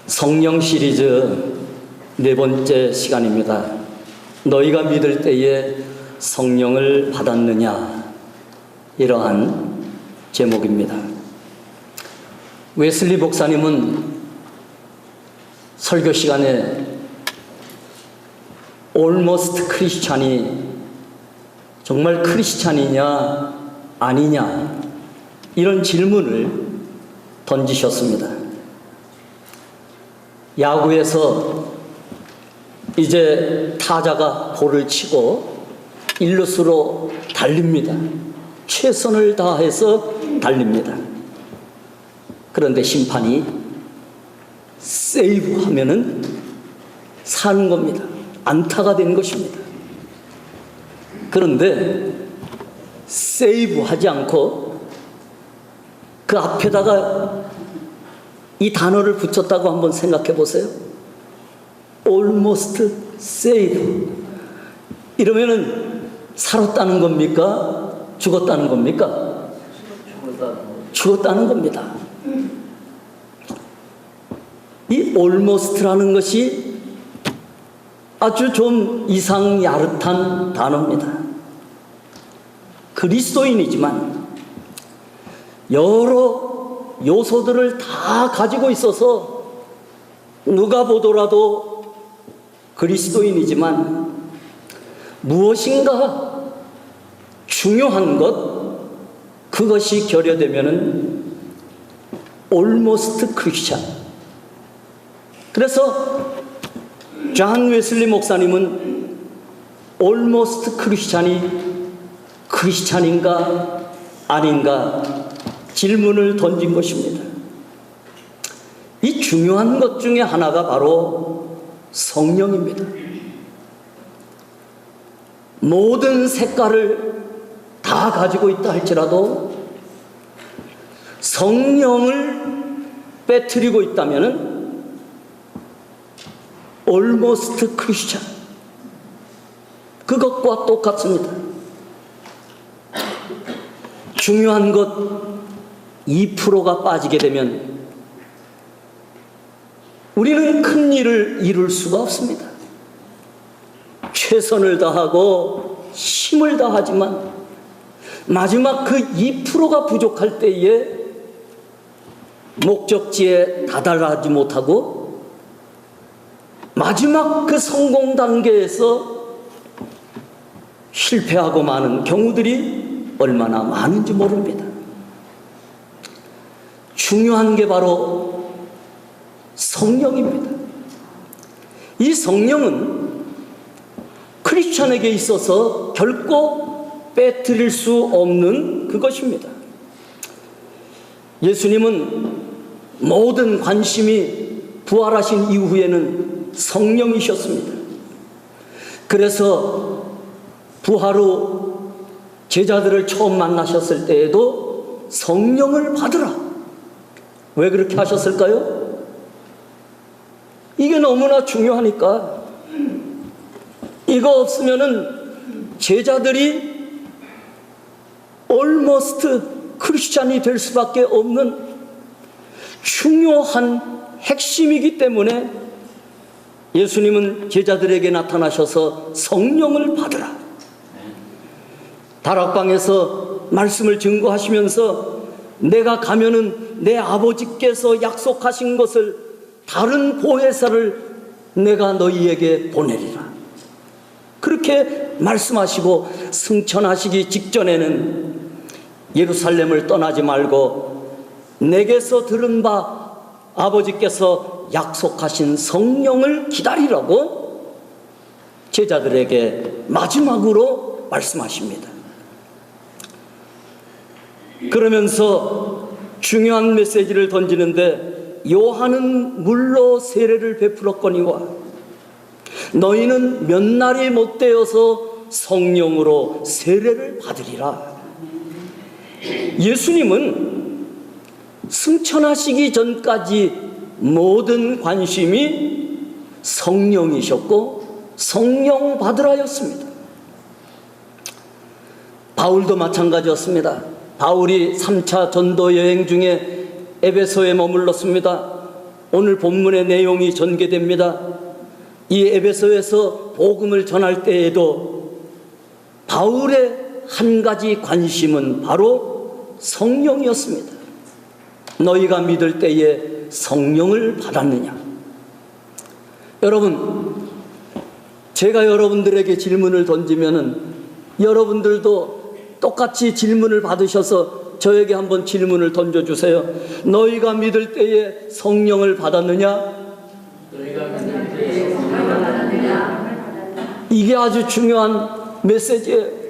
성령 시리즈 네 번째 시간입니다. 너희가 믿을 때에 성령을 받았느냐, 이러한 제목입니다. 웨슬리 목사님은 설교 시간에 almost 크리스찬이 정말 크리스찬이냐 아니냐, 이런 질문을 던지셨습니다. 야구에서 이제 타자가 볼을 치고 1루수로 달립니다. 최선을 다해서 달립니다. 그런데 심판이 세이브 하면은 사는 겁니다. 안타가 된 것입니다. 그런데 세이브 하지 않고 그 앞에다가 이 단어를 붙였다고 한번 생각해 보세요. almost save. 이러면은 살았다는 겁니까? 죽었다는 겁니까? 죽었다는 겁니다. 이 almost라는 것이 아주 좀 이상 야릇한 단어입니다. 그리스도인이지만 여러 요소들을 다 가지고 있어서 누가 보더라도 그리스도인이지만 무엇인가 중요한 것, 그것이 결여되면은 almost Christian. 그래서 존 웨슬리 목사님은 almost Christian이 크리스찬인가 아닌가 질문을 던진 것입니다. 이 중요한 것 중에 하나가 바로 성령입니다. 모든 색깔을 다 가지고 있다 할지라도 성령을 빼뜨리고 있다면은 almost Christian, 그것과 똑같습니다. 중요한 것 2%가 빠지게 되면 우리는 큰 일을 이룰 수가 없습니다. 최선을 다하고 힘을 다하지만 마지막 그 2%가 부족할 때에 목적지에 다다르지 못하고 마지막 그 성공 단계에서 실패하고 마는 경우들이 얼마나 많은지 모릅니다. 중요한 게 바로 성령입니다. 이 성령은 크리스찬에게 있어서 결코 빼뜨릴 수 없는 그것입니다. 예수님은 모든 관심이 부활하신 이후에는 성령이셨습니다. 그래서 부활 후 제자들을 처음 만나셨을 때에도 성령을 받으라. 왜 그렇게 하셨을까요? 이게 너무나 중요하니까. 이거 없으면은 제자들이 almost 크리스찬이 될 수밖에 없는 중요한 핵심이기 때문에 예수님은 제자들에게 나타나셔서 성령을 받으라. 다락방에서 말씀을 증거하시면서 내가 가면은 내 아버지께서 약속하신 것을, 다른 보혜사를 내가 너희에게 보내리라, 그렇게 말씀하시고 승천하시기 직전에는 예루살렘을 떠나지 말고 내게서 들은 바 아버지께서 약속하신 성령을 기다리라고 제자들에게 마지막으로 말씀하십니다. 그러면서 중요한 메시지를 던지는데, 요한은 물로 세례를 베풀었거니와 너희는 몇 날이 못되어서 성령으로 세례를 받으리라. 예수님은 승천하시기 전까지 모든 관심이 성령이셨고 성령 받으라였습니다. 바울도 마찬가지였습니다. 바울이 3차 전도 여행 중에 에베소에 머물렀습니다. 오늘 본문의 내용이 전개됩니다. 이 에베소에서 복음을 전할 때에도 바울의 한 가지 관심은 바로 성령이었습니다. 너희가 믿을 때에 성령을 받았느냐? 여러분, 제가 여러분들에게 질문을 던지면은 여러분들도 똑같이 질문을 받으셔서 저에게 한번 질문을 던져주세요. 너희가 믿을 때에 성령을 받았느냐? 이게 아주 중요한 메시지예요.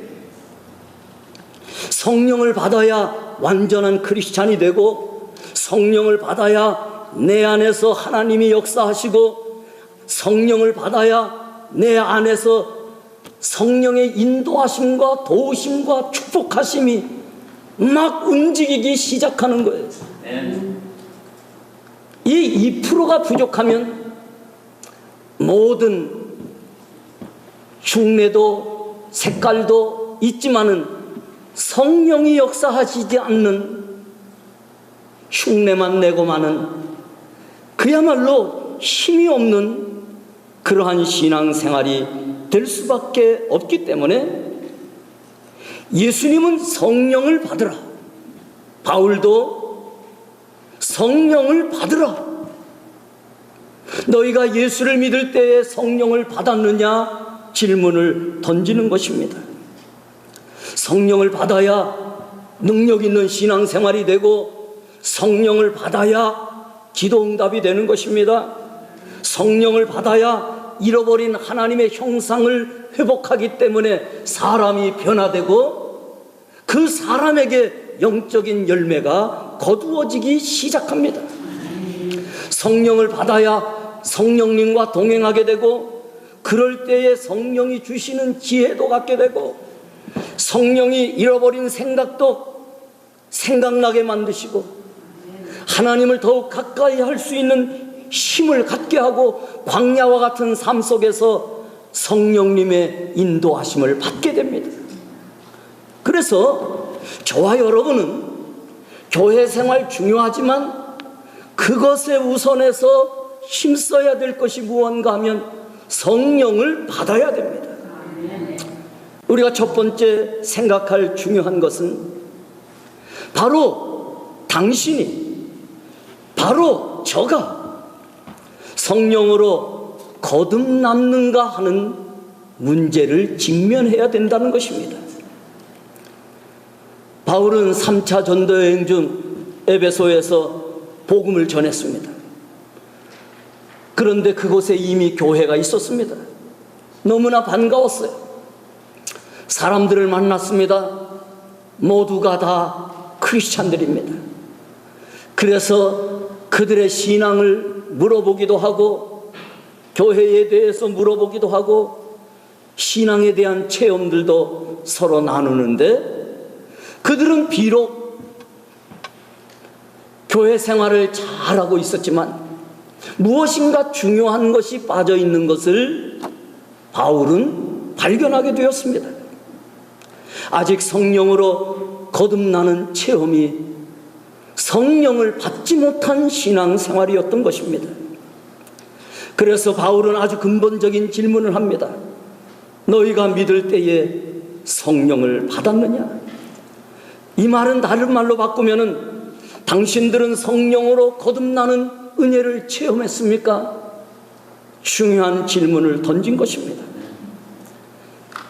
성령을 받아야 완전한 크리스찬이 되고, 성령을 받아야 내 안에서 하나님이 역사하시고, 성령을 받아야 내 안에서 성령의 인도하심과 도우심과 축복하심이 막 움직이기 시작하는 거예요. 이 2%가 부족하면 모든 흉내도 색깔도 있지만은 성령이 역사하시지 않는 흉내만 내고 마는 그야말로 힘이 없는 그러한 신앙생활이 될 수밖에 없기 때문에 예수님은 성령을 받으라, 바울도 성령을 받으라, 너희가 예수를 믿을 때에 성령을 받았느냐 질문을 던지는 것입니다. 성령을 받아야 능력 있는 신앙생활이 되고, 성령을 받아야 기도응답이 되는 것입니다. 성령을 받아야 잃어버린 하나님의 형상을 회복하기 때문에 사람이 변화되고 그 사람에게 영적인 열매가 거두어지기 시작합니다. 성령을 받아야 성령님과 동행하게 되고, 그럴 때에 성령이 주시는 지혜도 갖게 되고, 성령이 잃어버린 생각도 생각나게 만드시고, 하나님을 더욱 가까이 할 수 있는 힘을 갖게 하고, 광야와 같은 삶 속에서 성령님의 인도하심을 받게 됩니다. 그래서 저와 여러분은 교회 생활 중요하지만 그것에 우선해서 힘써야 될 것이 무언가 하면 성령을 받아야 됩니다. 우리가 첫 번째 생각할 중요한 것은 바로 당신이, 바로 저가 성령으로 거듭났는가 하는 문제를 직면해야 된다는 것입니다. 바울은 3차 전도여행 중 에베소에서 복음을 전했습니다. 그런데 그곳에 이미 교회가 있었습니다. 너무나 반가웠어요. 사람들을 만났습니다. 모두가 다 크리스찬들입니다. 그래서 그들의 신앙을 물어보기도 하고, 교회에 대해서 물어보기도 하고, 신앙에 대한 체험들도 서로 나누는데, 그들은 비록 교회 생활을 잘하고 있었지만 무엇인가 중요한 것이 빠져 있는 것을 바울은 발견하게 되었습니다. 아직 성령으로 거듭나는 체험이 성령을 받지 못한 신앙생활이었던 것입니다. 그래서 바울은 아주 근본적인 질문을 합니다. 너희가 믿을 때에 성령을 받았느냐? 이 말은 다른 말로 바꾸면은 당신들은 성령으로 거듭나는 은혜를 체험했습니까? 중요한 질문을 던진 것입니다.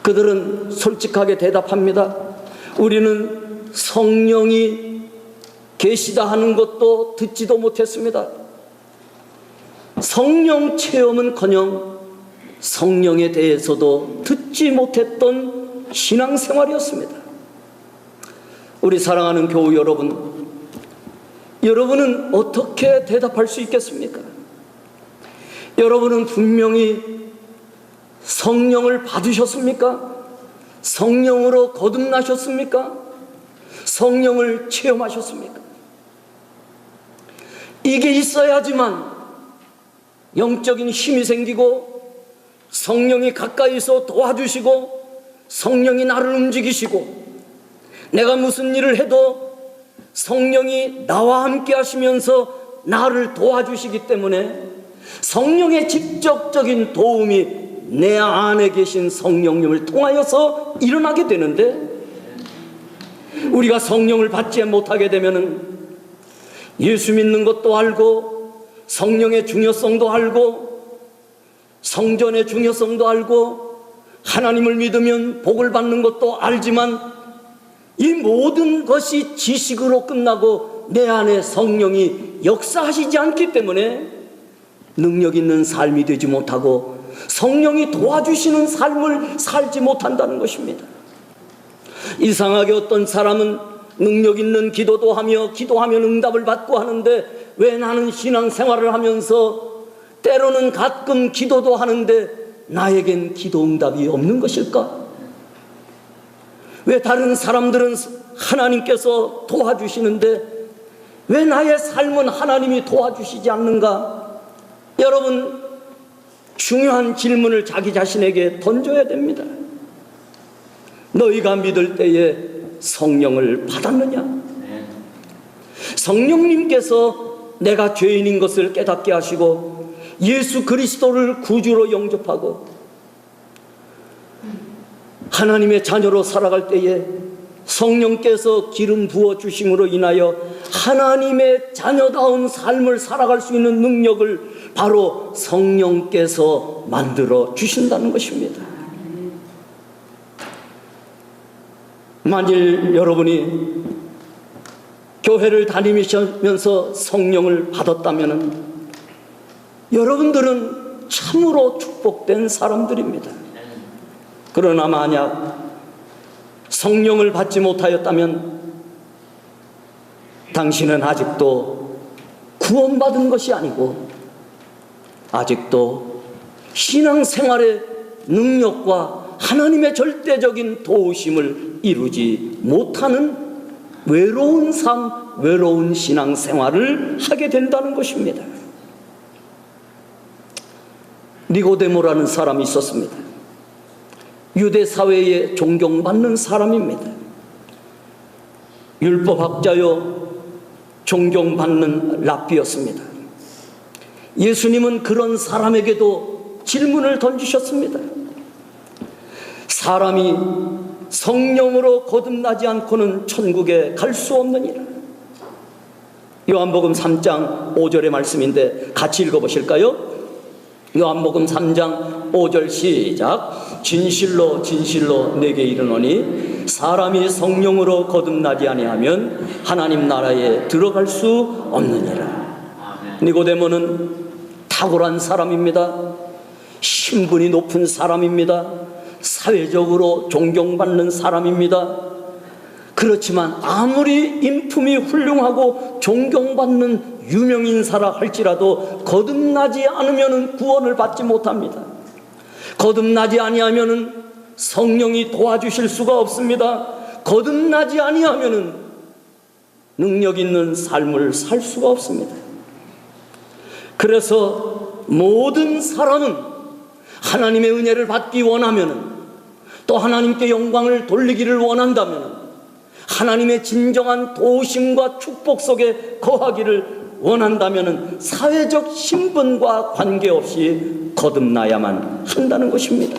그들은 솔직하게 대답합니다. 우리는 성령이 계시다 하는 것도 듣지도 못했습니다. 성령 체험은커녕 성령에 대해서도 듣지 못했던 신앙생활이었습니다. 우리 사랑하는 교우 여러분, 여러분은 어떻게 대답할 수 있겠습니까? 여러분은 분명히 성령을 받으셨습니까? 성령으로 거듭나셨습니까? 성령을 체험하셨습니까? 이게 있어야지만 영적인 힘이 생기고, 성령이 가까이서 도와주시고, 성령이 나를 움직이시고, 내가 무슨 일을 해도 성령이 나와 함께 하시면서 나를 도와주시기 때문에 성령의 직접적인 도움이 내 안에 계신 성령님을 통하여서 일어나게 되는데, 우리가 성령을 받지 못하게 되면은 예수 믿는 것도 알고 성령의 중요성도 알고 성전의 중요성도 알고 하나님을 믿으면 복을 받는 것도 알지만 이 모든 것이 지식으로 끝나고 내 안에 성령이 역사하시지 않기 때문에 능력 있는 삶이 되지 못하고 성령이 도와주시는 삶을 살지 못한다는 것입니다. 이상하게 어떤 사람은 능력 있는 기도도 하며 기도하면 응답을 받고 하는데, 왜 나는 신앙생활을 하면서 때로는 가끔 기도도 하는데 나에겐 기도 응답이 없는 것일까? 왜 다른 사람들은 하나님께서 도와주시는데 왜 나의 삶은 하나님이 도와주시지 않는가? 여러분, 중요한 질문을 자기 자신에게 던져야 됩니다. 너희가 믿을 때에 성령을 받았느냐? 성령님께서 내가 죄인인 것을 깨닫게 하시고 예수 그리스도를 구주로 영접하고 하나님의 자녀로 살아갈 때에 성령께서 기름 부어 주심으로 인하여 하나님의 자녀다운 삶을 살아갈 수 있는 능력을 바로 성령께서 만들어 주신다는 것입니다. 만일 여러분이 교회를 다니면서 성령을 받았다면 여러분들은 참으로 축복된 사람들입니다. 그러나 만약 성령을 받지 못하였다면 당신은 아직도 구원받은 것이 아니고 아직도 신앙생활의 능력과 하나님의 절대적인 도우심을 이루지 못하는 외로운 삶, 외로운 신앙생활을 하게 된다는 것입니다. 니고데모라는 사람이 있었습니다. 유대 사회에 존경받는 사람입니다. 율법학자요 존경받는 랍비였습니다. 예수님은 그런 사람에게도 질문을 던지셨습니다. 사람이 성령으로 거듭나지 않고는 천국에 갈 수 없느니라. 요한복음 3장 5절의 말씀인데 같이 읽어보실까요? 요한복음 3장 5절 시작. 진실로 진실로 내게 이르노니 사람이 성령으로 거듭나지 아니하면 하나님 나라에 들어갈 수 없느니라. 니고데모는 탁월한 사람입니다. 신분이 높은 사람입니다. 사회적으로 존경받는 사람입니다. 그렇지만 아무리 인품이 훌륭하고 존경받는 유명인사라 할지라도 거듭나지 않으면 구원을 받지 못합니다. 거듭나지 아니하면 성령이 도와주실 수가 없습니다. 거듭나지 아니하면 능력 있는 삶을 살 수가 없습니다. 그래서 모든 사람은 하나님의 은혜를 받기 원하면, 또 하나님께 영광을 돌리기를 원한다면, 하나님의 진정한 도우심과 축복 속에 거하기를 원한다면 사회적 신분과 관계없이 거듭나야만 한다는 것입니다.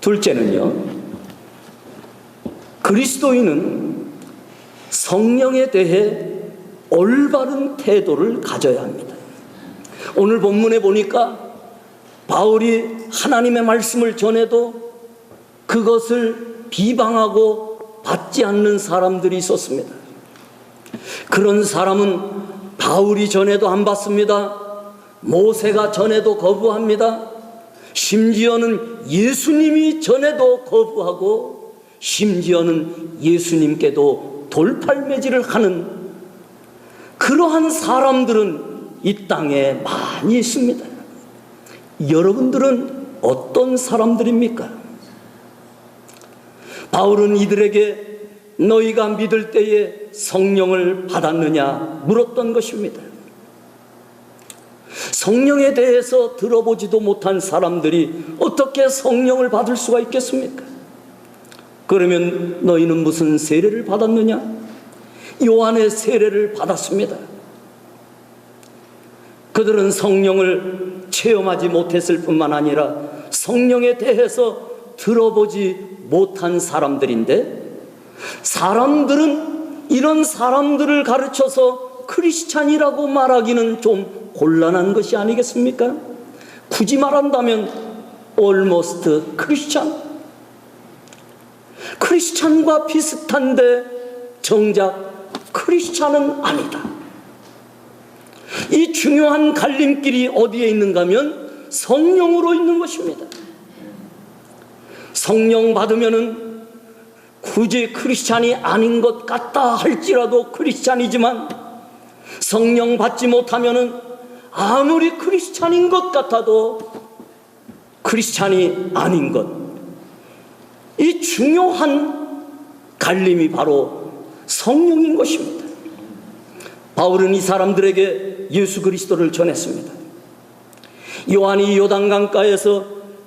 둘째는요, 그리스도인은 성령에 대해 올바른 태도를 가져야 합니다. 오늘 본문에 보니까 바울이 하나님의 말씀을 전해도 그것을 비방하고 받지 않는 사람들이 있었습니다. 그런 사람은 바울이 전해도 안 받습니다. 모세가 전해도 거부합니다. 심지어는 예수님이 전해도 거부하고 심지어는 예수님께도 돌팔매질을 하는 그러한 사람들은 이 땅에 많이 있습니다. 여러분들은 어떤 사람들입니까? 바울은 이들에게 너희가 믿을 때에 성령을 받았느냐 물었던 것입니다. 성령에 대해서 들어보지도 못한 사람들이 어떻게 성령을 받을 수가 있겠습니까? 그러면 너희는 무슨 세례를 받았느냐? 요한의 세례를 받았습니다. 그들은 성령을 체험하지 못했을 뿐만 아니라 성령에 대해서 들어보지 못한 사람들인데, 사람들은 이런 사람들을 가르쳐서 크리스찬이라고 말하기는 좀 곤란한 것이 아니겠습니까? 굳이 말한다면 almost 크리스찬과 비슷한데 정작 크리스찬은 아니다. 이 중요한 갈림길이 어디에 있는가 하면 성령으로 있는 것입니다. 성령 받으면은 굳이 크리스찬이 아닌 것 같다 할지라도 크리스찬이지만, 성령 받지 못하면은 아무리 크리스찬인 것 같아도 크리스찬이 아닌 것. 이 중요한 갈림이 바로 성령인 것입니다. 바울은 이 사람들에게 예수 그리스도를 전했습니다. 요한이 요단강가에서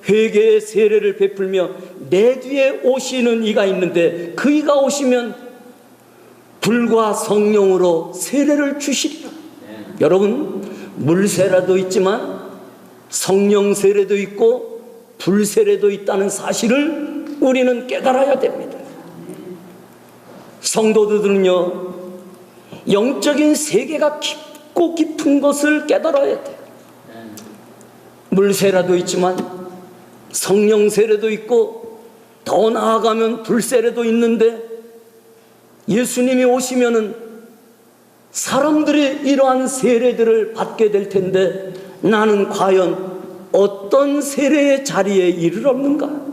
회개의 세례를 베풀며 내 뒤에 오시는 이가 있는데 그 이가 오시면 불과 성령으로 세례를 주시리라. 여러분, 물세례도 있지만 성령 세례도 있고 불세례도 있다는 사실을 우리는 깨달아야 됩니다. 성도들은요, 영적인 세계가 깊고 깊은 것을 깨달아야 돼요. 물세례도 있지만 성령 세례도 있고 더 나아가면 불세례도 있는데, 예수님이 오시면은 사람들이 이러한 세례들을 받게 될 텐데 나는 과연 어떤 세례의 자리에 이르렀는가?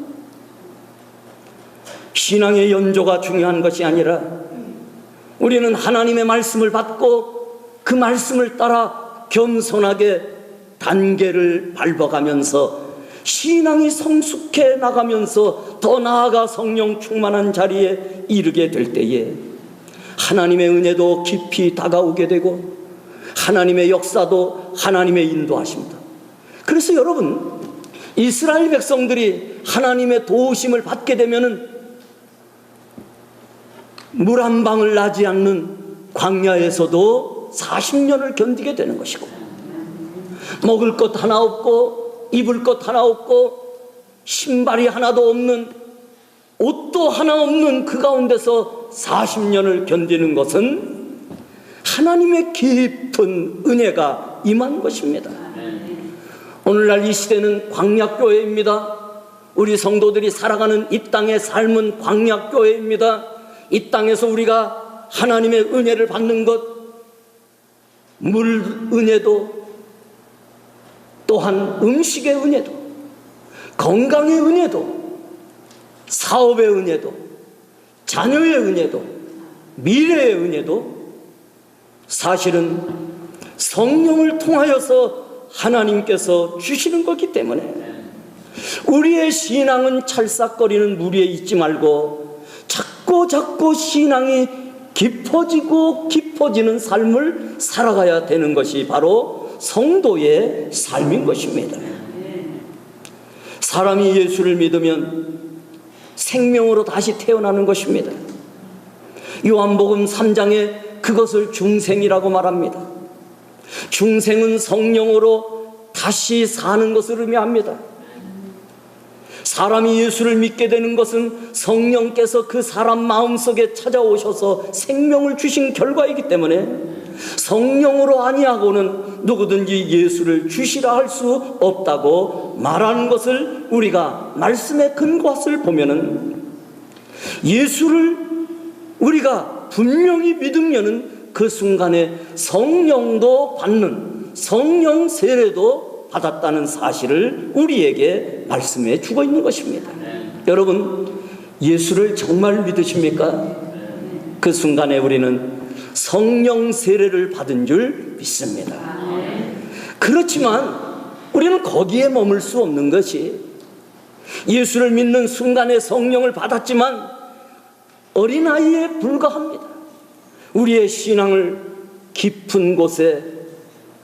신앙의 연조가 중요한 것이 아니라 우리는 하나님의 말씀을 받고 그 말씀을 따라 겸손하게 단계를 밟아가면서 신앙이 성숙해 나가면서 더 나아가 성령 충만한 자리에 이르게 될 때에 하나님의 은혜도 깊이 다가오게 되고 하나님의 역사도 하나님의 인도하십니다. 그래서 여러분, 이스라엘 백성들이 하나님의 도우심을 받게 되면은 물 한 방울 나지 않는 광야에서도 40년을 견디게 되는 것이고, 먹을 것 하나 없고 입을 것 하나 없고 신발이 하나도 없는, 옷도 하나 없는 그 가운데서 40년을 견디는 것은 하나님의 깊은 은혜가 임한 것입니다. 오늘날 이 시대는 광야교회입니다. 우리 성도들이 살아가는 이 땅의 삶은 광야교회입니다. 이 땅에서 우리가 하나님의 은혜를 받는 것, 물 은혜도, 또한 음식의 은혜도, 건강의 은혜도, 사업의 은혜도, 자녀의 은혜도, 미래의 은혜도 사실은 성령을 통하여서 하나님께서 주시는 거기 때문에 우리의 신앙은 찰싹거리는 무리에 있지 말고 자꾸 신앙이 깊어지고 깊어지는 삶을 살아가야 되는 것이 바로 성도의 삶인 것입니다. 사람이 예수를 믿으면 생명으로 다시 태어나는 것입니다. 요한복음 3장에 그것을 중생이라고 말합니다. 중생은 성령으로 다시 사는 것을 의미합니다. 사람이 예수를 믿게 되는 것은 성령께서 그 사람 마음속에 찾아오셔서 생명을 주신 결과이기 때문에 성령으로 아니하고는 누구든지 예수를 주시라 할 수 없다고 말하는 것을 우리가 말씀에 근거해서 보면은, 예수를 우리가 분명히 믿으면은 그 순간에 성령도 받는, 성령 세례도 받았다는 사실을 우리에게 말씀해 주고 있는 것입니다. 여러분, 예수를 정말 믿으십니까? 그 순간에 우리는 성령 세례를 받은 줄 믿습니다. 그렇지만 우리는 거기에 머물 수 없는 것이, 예수를 믿는 순간에 성령을 받았지만 어린아이에 불과합니다. 우리의 신앙을 깊은 곳에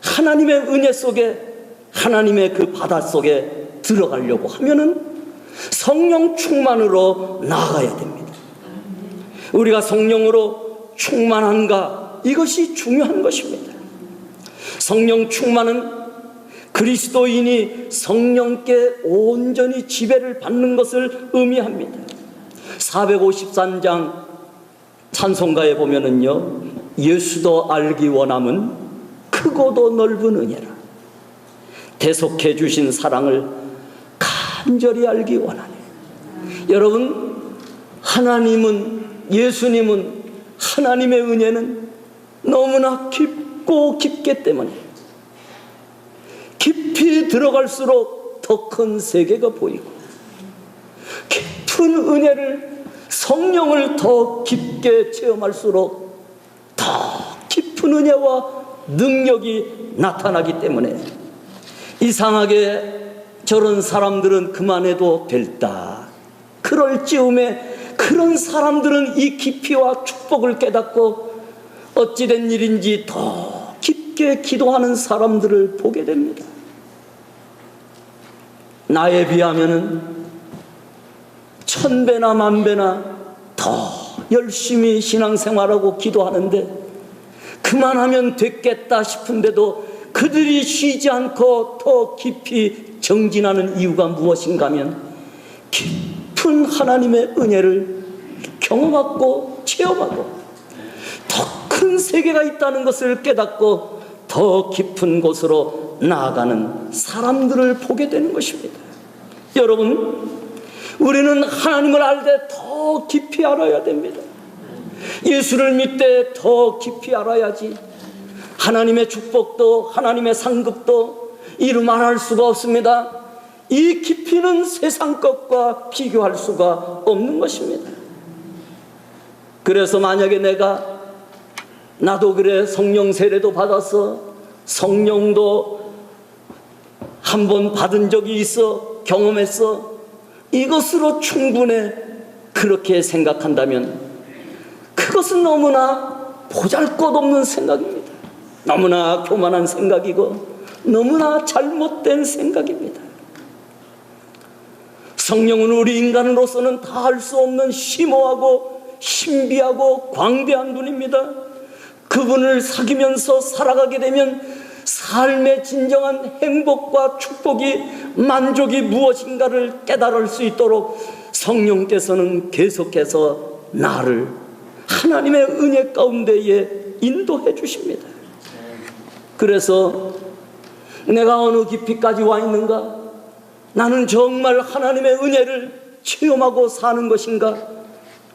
하나님의 은혜 속에, 하나님의 그 바다 속에 들어가려고 하면은 성령 충만으로 나아가야 됩니다. 우리가 성령으로 충만한가, 이것이 중요한 것입니다. 성령 충만은 그리스도인이 성령께 온전히 지배를 받는 것을 의미합니다. 453장 찬송가에 보면은요, 예수도 알기 원함은 크고도 넓은 은혜라. 대속해 주신 사랑을 간절히 알기 원하네. 여러분, 하나님은, 예수님은, 하나님의 은혜는 너무나 깊고 깊기 때문에 깊이 들어갈수록 더 큰 세계가 보이고, 깊은 은혜를, 성령을 더 깊게 체험할수록 더 깊은 은혜와 능력이 나타나기 때문에 이상하게 저런 사람들은 그만해도 될다, 그럴 즈음에 그런 사람들은 이 깊이와 축복을 깨닫고 어찌된 일인지 더 깊게 기도하는 사람들을 보게 됩니다. 나에 비하면은 1000배나 10,000배나 더 열심히 신앙생활하고 기도하는데, 그만하면 됐겠다 싶은데도 그들이 쉬지 않고 더 깊이 정진하는 이유가 무엇인가 하면, 깊은 하나님의 은혜를 경험하고 체험하고 더 큰 세계가 있다는 것을 깨닫고 더 깊은 곳으로 나아가는 사람들을 보게 되는 것입니다. 여러분, 우리는 하나님을 알되 더 깊이 알아야 됩니다. 예수를 믿되 더 깊이 알아야지. 하나님의 축복도, 하나님의 상급도 이루 말할 수가 없습니다. 이 깊이는 세상 것과 비교할 수가 없는 것입니다. 그래서 만약에 나도 그래, 성령 세례도 받았어, 성령도 한번 받은 적이 있어, 경험했어, 이것으로 충분해, 그렇게 생각한다면 그것은 너무나 보잘것없는 생각입니다. 너무나 교만한 생각이고 너무나 잘못된 생각입니다. 성령은 우리 인간으로서는 다 할 수 없는 심오하고 신비하고 광대한 분입니다. 그분을 사귀면서 살아가게 되면 삶의 진정한 행복과 축복이, 만족이 무엇인가를 깨달을 수 있도록 성령께서는 계속해서 나를 하나님의 은혜 가운데에 인도해 주십니다. 그래서 내가 어느 깊이까지 와 있는가? 나는 정말 하나님의 은혜를 체험하고 사는 것인가?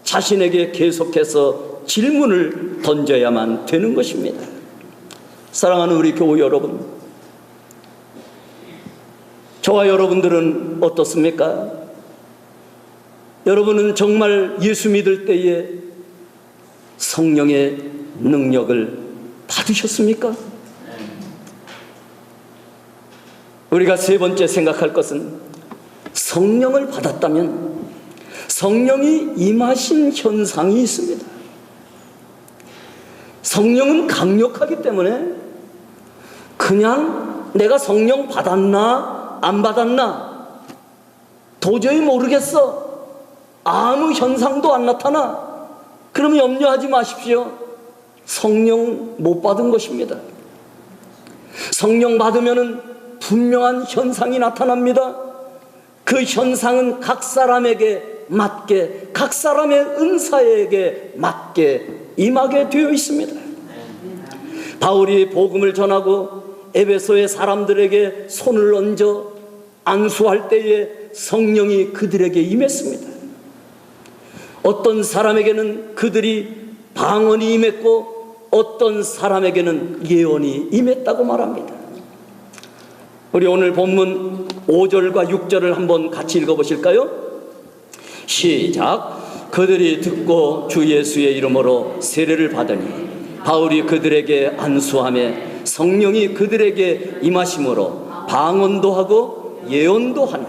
자신에게 계속해서 질문을 던져야만 되는 것입니다. 사랑하는 우리 교우 여러분, 저와 여러분들은 어떻습니까? 여러분은 정말 예수 믿을 때에 성령의 능력을 받으셨습니까? 우리가 세 번째 생각할 것은, 성령을 받았다면 성령이 임하신 현상이 있습니다. 성령은 강력하기 때문에 그냥 내가 성령 받았나 안 받았나 도저히 모르겠어, 아무 현상도 안 나타나, 그럼 염려하지 마십시오. 성령 못 받은 것입니다. 성령 받으면은 분명한 현상이 나타납니다. 그 현상은 각 사람에게 맞게, 각 사람의 은사에게 맞게 임하게 되어 있습니다. 바울이 복음을 전하고 에베소의 사람들에게 손을 얹어 안수할 때에 성령이 그들에게 임했습니다. 어떤 사람에게는 그들이 방언이 임했고 어떤 사람에게는 예언이 임했다고 말합니다. 우리 오늘 본문 5절과 6절을 한번 같이 읽어보실까요? 시작. 그들이 듣고 주 예수의 이름으로 세례를 받으니 바울이 그들에게 안수하며 성령이 그들에게 임하심으로 방언도 하고 예언도 하니.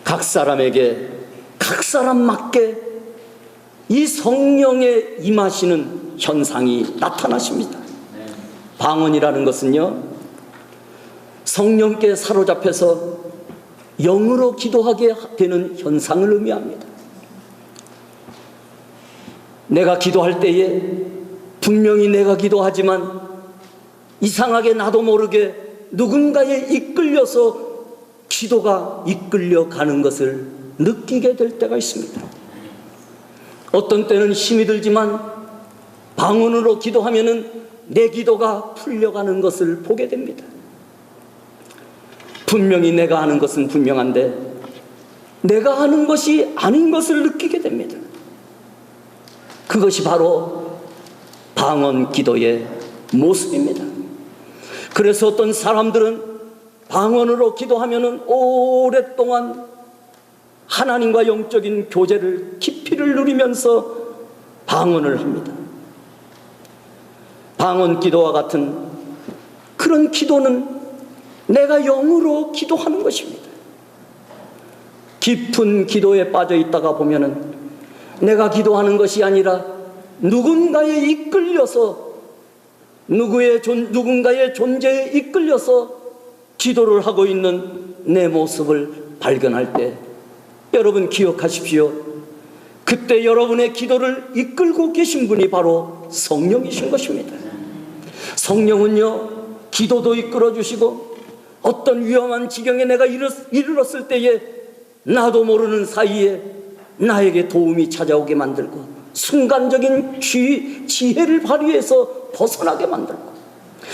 각 사람에게 각 사람 맞게 이 성령의 임하시는 현상이 나타나십니다. 방언이라는 것은요, 성령께 사로잡혀서 영으로 기도하게 되는 현상을 의미합니다. 내가 기도할 때에 분명히 내가 기도하지만 이상하게 나도 모르게 누군가에 이끌려서 기도가 이끌려가는 것을 느끼게 될 때가 있습니다. 어떤 때는 힘이 들지만 방언으로 기도하면은 내 기도가 풀려가는 것을 보게 됩니다. 분명히 내가 하는 것은 분명한데 내가 하는 것이 아닌 것을 느끼게 됩니다. 그것이 바로 방언 기도의 모습입니다. 그래서 어떤 사람들은 방언으로 기도하면은 오랫동안 하나님과 영적인 교제를 깊이를 누리면서 방언을 합니다. 방언 기도와 같은 그런 기도는 내가 영으로 기도하는 것입니다. 깊은 기도에 빠져 있다가 보면은 내가 기도하는 것이 아니라 누군가에 이끌려서 누군가의 존재에 이끌려서 기도를 하고 있는 내 모습을 발견할 때 여러분 기억하십시오. 그때 여러분의 기도를 이끌고 계신 분이 바로 성령이신 것입니다. 성령은요, 기도도 이끌어 주시고 어떤 위험한 지경에 내가 이르렀을 때에 나도 모르는 사이에 나에게 도움이 찾아오게 만들고 순간적인 지혜를 발휘해서 벗어나게 만들고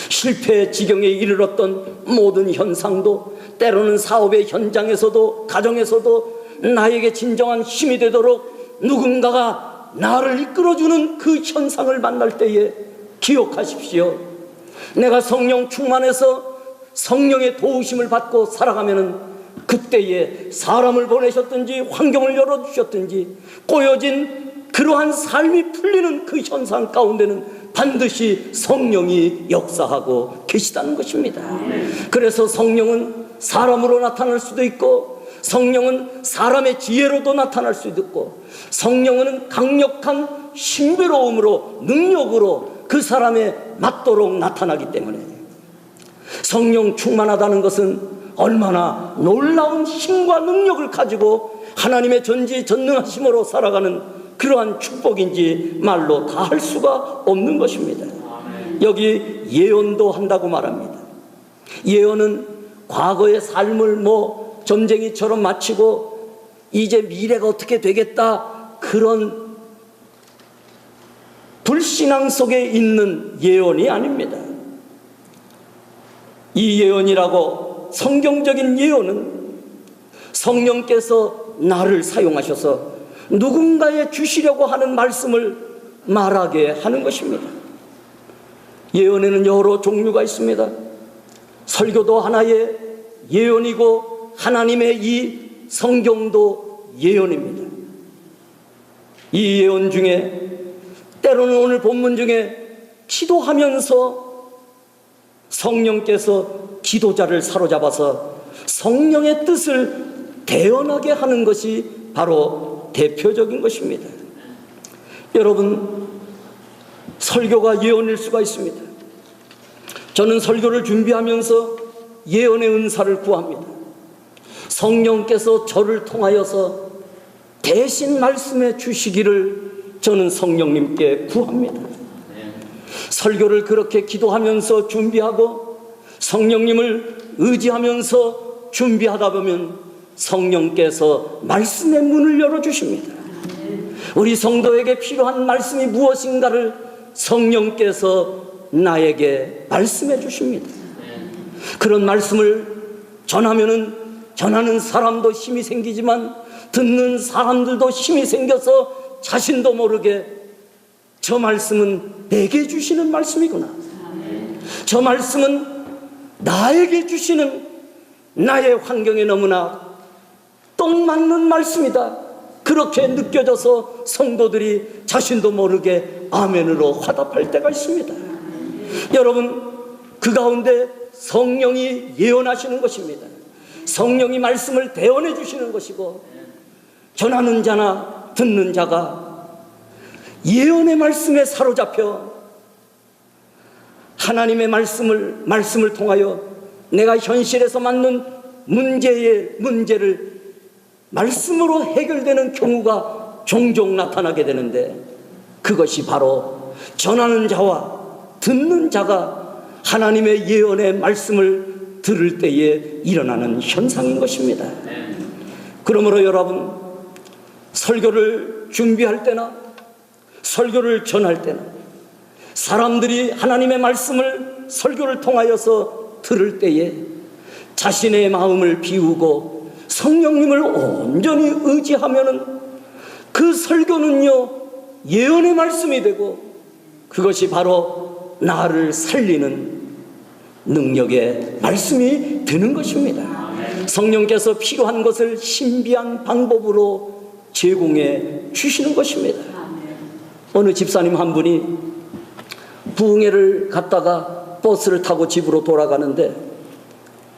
실패의 지경에 이르렀던 모든 현상도 때로는 사업의 현장에서도 가정에서도 나에게 진정한 힘이 되도록 누군가가 나를 이끌어주는 그 현상을 만날 때에 기억하십시오. 내가 성령 충만해서 성령의 도우심을 받고 살아가면은 그때에 사람을 보내셨든지 환경을 열어주셨든지 꼬여진 그러한 삶이 풀리는 그 현상 가운데는 반드시 성령이 역사하고 계시다는 것입니다. 그래서 성령은 사람으로 나타날 수도 있고 성령은 사람의 지혜로도 나타날 수도 있고 성령은 강력한 신비로움으로 능력으로 그 사람에 맞도록 나타나기 때문에 성령 충만하다는 것은 얼마나 놀라운 힘과 능력을 가지고 하나님의 전지전능하심으로 살아가는 그러한 축복인지 말로 다 할 수가 없는 것입니다. 여기 예언도 한다고 말합니다. 예언은 과거의 삶을 점쟁이처럼 마치고 이제 미래가 어떻게 되겠다 그런 불신앙 속에 있는 예언이 아닙니다. 이 예언이라고 성경적인 예언은 성령께서 나를 사용하셔서 누군가에 주시려고 하는 말씀을 말하게 하는 것입니다. 예언에는 여러 종류가 있습니다. 설교도 하나의 예언이고 하나님의 이 성경도 예언입니다. 이 예언 중에 때로는 오늘 본문 중에 기도하면서 성령께서 기도자를 사로잡아서 성령의 뜻을 대언하게 하는 것이 바로 대표적인 것입니다. 여러분, 설교가 예언일 수가 있습니다. 저는 설교를 준비하면서 예언의 은사를 구합니다. 성령께서 저를 통하여서 대신 말씀해 주시기를 저는 성령님께 구합니다. 설교를 그렇게 기도하면서 준비하고 성령님을 의지하면서 준비하다 보면 성령께서 말씀의 문을 열어주십니다. 우리 성도에게 필요한 말씀이 무엇인가를 성령께서 나에게 말씀해 주십니다. 그런 말씀을 전하는 사람도 힘이 생기지만 듣는 사람들도 힘이 생겨서 자신도 모르게 저 말씀은 내게 주시는 말씀이구나, 저 말씀은 나에게 주시는 나의 환경에 너무나 딱 맞는 말씀이다, 그렇게 느껴져서 성도들이 자신도 모르게 아멘으로 화답할 때가 있습니다. 여러분, 그 가운데 성령이 예언하시는 것입니다. 성령이 말씀을 대언해 주시는 것이고 전하는 자나 듣는 자가 예언의 말씀에 사로잡혀 하나님의 말씀을 통하여 내가 현실에서 맞는 문제를 말씀으로 해결되는 경우가 종종 나타나게 되는데 그것이 바로 전하는 자와 듣는 자가 하나님의 예언의 말씀을 들을 때에 일어나는 현상인 것입니다. 그러므로 여러분, 설교를 준비할 때나 설교를 전할 때나 사람들이 하나님의 말씀을 설교를 통하여서 들을 때에 자신의 마음을 비우고 성령님을 온전히 의지하면은 그 설교는요 예언의 말씀이 되고 그것이 바로 나를 살리는 능력의 말씀이 되는 것입니다. 성령께서 필요한 것을 신비한 방법으로 제공해 주시는 것입니다. 어느 집사님 한 분이 부흥회를 갔다가 버스를 타고 집으로 돌아가는데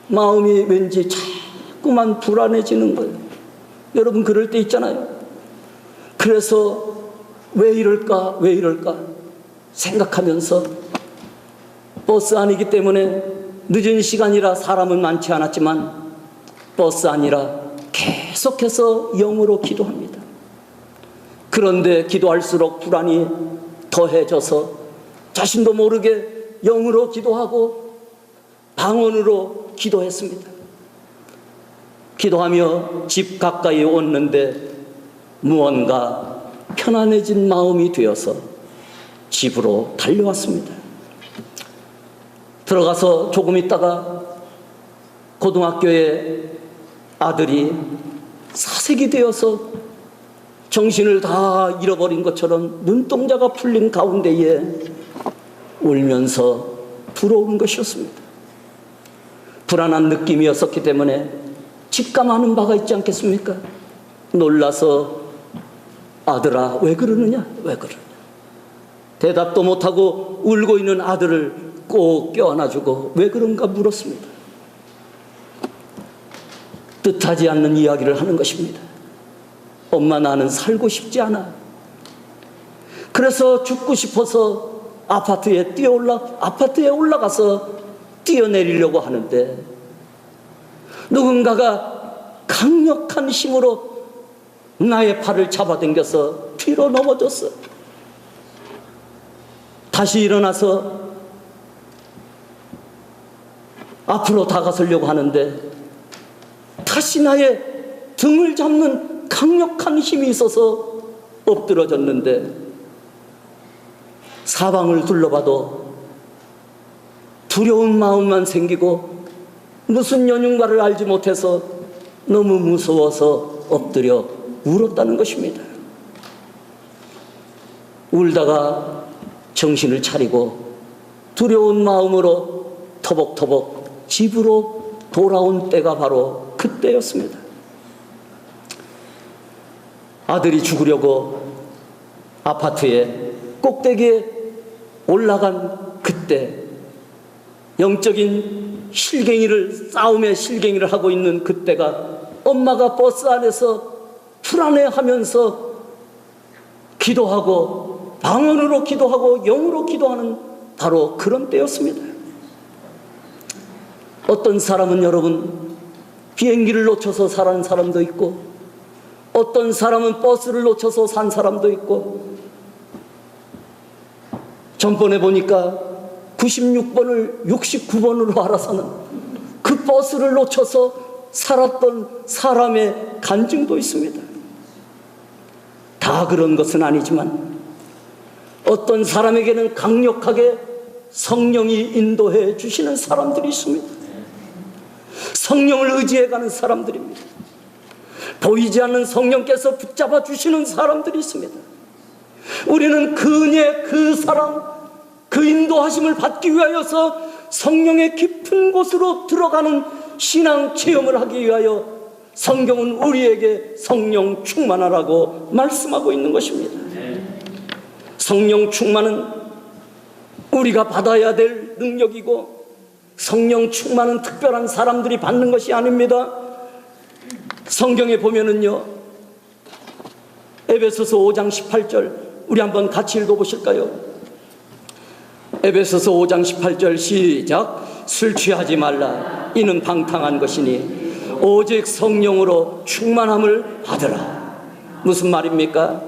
마음이 왠지 자꾸만 불안해지는 거예요. 여러분 그럴 때 있잖아요. 그래서 왜 이럴까 생각하면서 버스 안이기 때문에 늦은 시간이라 사람은 많지 않았지만 버스 안이라 계속해서 영으로 기도합니다. 그런데 기도할수록 불안이 더해져서 자신도 모르게 영으로 기도하고 방언으로 기도했습니다. 기도하며 집 가까이 왔는데 무언가 편안해진 마음이 되어서 집으로 달려왔습니다. 들어가서 조금 있다가 고등학교에 아들이 사색이 되어서 정신을 다 잃어버린 것처럼 눈동자가 풀린 가운데에 울면서 들어오는 것이었습니다. 불안한 느낌이었었기 때문에 직감하는 바가 있지 않겠습니까? 놀라서 아들아 왜 그러느냐? 대답도 못하고 울고 있는 아들을 꼭 껴안아주고 왜 그런가 물었습니다. 뜻하지 않는 이야기를 하는 것입니다. 엄마 나는 살고 싶지 않아. 그래서 죽고 싶어서 아파트에 올라가서 뛰어내리려고 하는데 누군가가 강력한 힘으로 나의 팔을 잡아당겨서 뒤로 넘어졌어. 다시 일어나서 앞으로 다가서려고 하는데 다시 나의 등을 잡는 강력한 힘이 있어서 엎드러졌는데 사방을 둘러봐도 두려운 마음만 생기고 무슨 연유인가를 알지 못해서 너무 무서워서 엎드려 울었다는 것입니다. 울다가 정신을 차리고 두려운 마음으로 터벅터벅 집으로 돌아온 때가 바로 그때였습니다. 아들이 죽으려고 아파트의 꼭대기에 올라간 그때 영적인 싸움의 실갱이를 하고 있는 그때가 엄마가 버스 안에서 불안해하면서 기도하고 방언으로 기도하고 영으로 기도하는 바로 그런 때였습니다. 어떤 사람은 여러분 비행기를 놓쳐서 사는 사람도 있고 어떤 사람은 버스를 놓쳐서 산 사람도 있고 전번에 보니까 96번을 69번으로 알아서는 그 버스를 놓쳐서 살았던 사람의 간증도 있습니다. 다 그런 것은 아니지만 어떤 사람에게는 강력하게 성령이 인도해 주시는 사람들이 있습니다. 성령을 의지해가는 사람들입니다. 보이지 않는 성령께서 붙잡아 주시는 사람들이 있습니다. 우리는 그의 그 사랑, 그 인도하심을 받기 위하여서 성령의 깊은 곳으로 들어가는 신앙 체험을 하기 위하여 성경은 우리에게 성령 충만하라고 말씀하고 있는 것입니다. 성령 충만은 우리가 받아야 될 능력이고 성령 충만은 특별한 사람들이 받는 것이 아닙니다. 성경에 보면은요, 에베소서 5장 18절 우리 한번 같이 읽어보실까요? 에베소서 5장 18절 시작. 술 취하지 말라. 이는 방탕한 것이니 오직 성령으로 충만함을 받으라. 무슨 말입니까?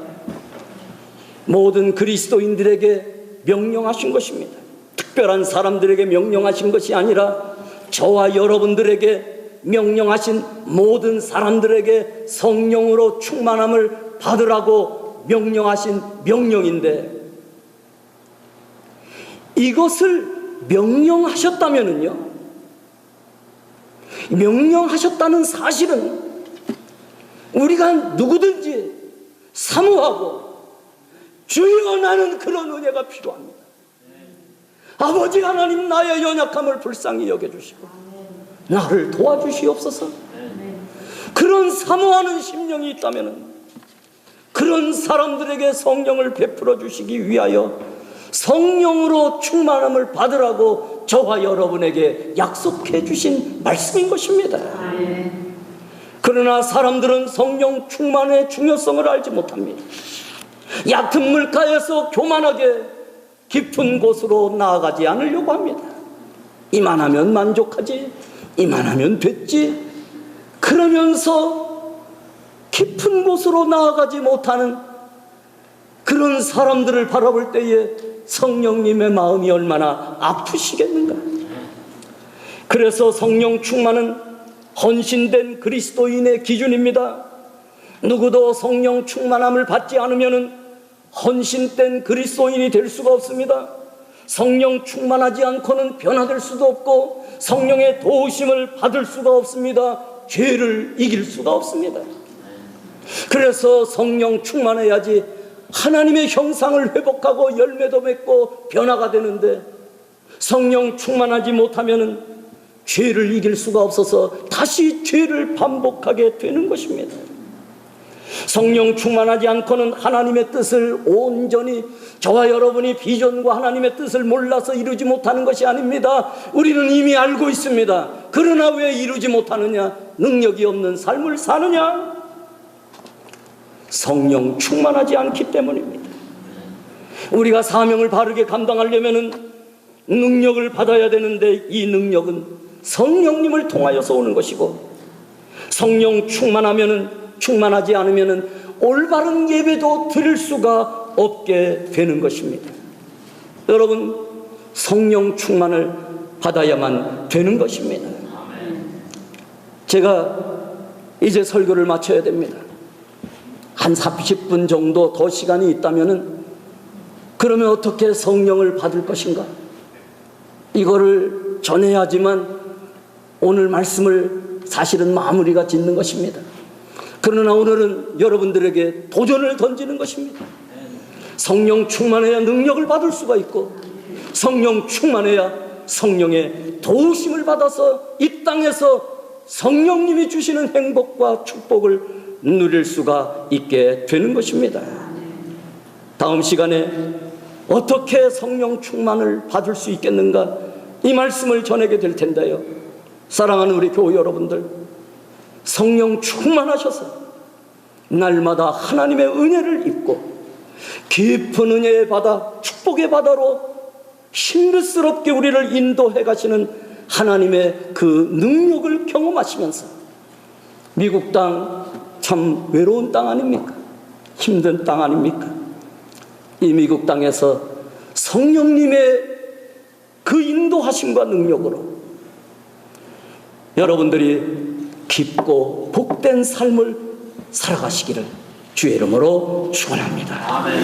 모든 그리스도인들에게 명령하신 것입니다. 특별한 사람들에게 명령하신 것이 아니라 저와 여러분들에게 명령하신 모든 사람들에게 성령으로 충만함을 받으라고 명령하신 명령인데, 이것을 명령하셨다면은요, 명령하셨다는 사실은 우리가 누구든지 사모하고 주여 나는 그런 은혜가 필요합니다. 아버지 하나님 나의 연약함을 불쌍히 여겨주시고 나를 도와주시옵소서. 그런 사모하는 심령이 있다면 그런 사람들에게 성령을 베풀어 주시기 위하여 성령으로 충만함을 받으라고 저와 여러분에게 약속해 주신 말씀인 것입니다. 그러나 사람들은 성령 충만의 중요성을 알지 못합니다. 얕은 물가에서 교만하게 깊은 곳으로 나아가지 않으려고 합니다. 이만하면 만족하지, 이만하면 됐지, 그러면서 깊은 곳으로 나아가지 못하는 그런 사람들을 바라볼 때에 성령님의 마음이 얼마나 아프시겠는가. 그래서 성령 충만은 헌신된 그리스도인의 기준입니다. 누구도 성령 충만함을 받지 않으면 헌신된 그리스도인이 될 수가 없습니다. 성령 충만하지 않고는 변화될 수도 없고 성령의 도우심을 받을 수가 없습니다. 죄를 이길 수가 없습니다. 그래서 성령 충만해야지 하나님의 형상을 회복하고 열매도 맺고 변화가 되는데, 성령 충만하지 못하면 죄를 이길 수가 없어서 다시 죄를 반복하게 되는 것입니다. 성령 충만하지 않고는 하나님의 뜻을 온전히, 저와 여러분이 비전과 하나님의 뜻을 몰라서 이루지 못하는 것이 아닙니다. 우리는 이미 알고 있습니다. 그러나 왜 이루지 못하느냐? 능력이 없는 삶을 사느냐? 성령 충만하지 않기 때문입니다. 우리가 사명을 바르게 감당하려면 능력을 받아야 되는데, 이 능력은 성령님을 통하여서 오는 것이고, 성령 충만하지 않으면 올바른 예배도 드릴 수가 없게 되는 것입니다. 여러분, 성령 충만을 받아야만 되는 것입니다. 제가 이제 설교를 마쳐야 됩니다. 한 30분 정도 더 시간이 있다면 그러면 어떻게 성령을 받을 것인가, 이거를 전해야지만 오늘 말씀을 사실은 마무리가 짓는 것입니다. 그러나 오늘은 여러분들에게 도전을 던지는 것입니다. 성령 충만해야 능력을 받을 수가 있고, 성령 충만해야 성령의 도우심을 받아서 이 땅에서 성령님이 주시는 행복과 축복을 누릴 수가 있게 되는 것입니다. 다음 시간에 어떻게 성령 충만을 받을 수 있겠는가, 이 말씀을 전하게 될 텐데요. 사랑하는 우리 교우 여러분들, 성령 충만하셔서 날마다 하나님의 은혜를 입고 깊은 은혜의 바다, 축복의 바다로 힘스럽게 우리를 인도해 가시는 하나님의 그 능력을 경험하시면서, 미국 땅 참 외로운 땅 아닙니까? 힘든 땅 아닙니까? 이 미국 땅에서 성령님의 그 인도하심과 능력으로 여러분들이 깊고 복된 삶을 살아가시기를 주의 이름으로 축원합니다. 아멘.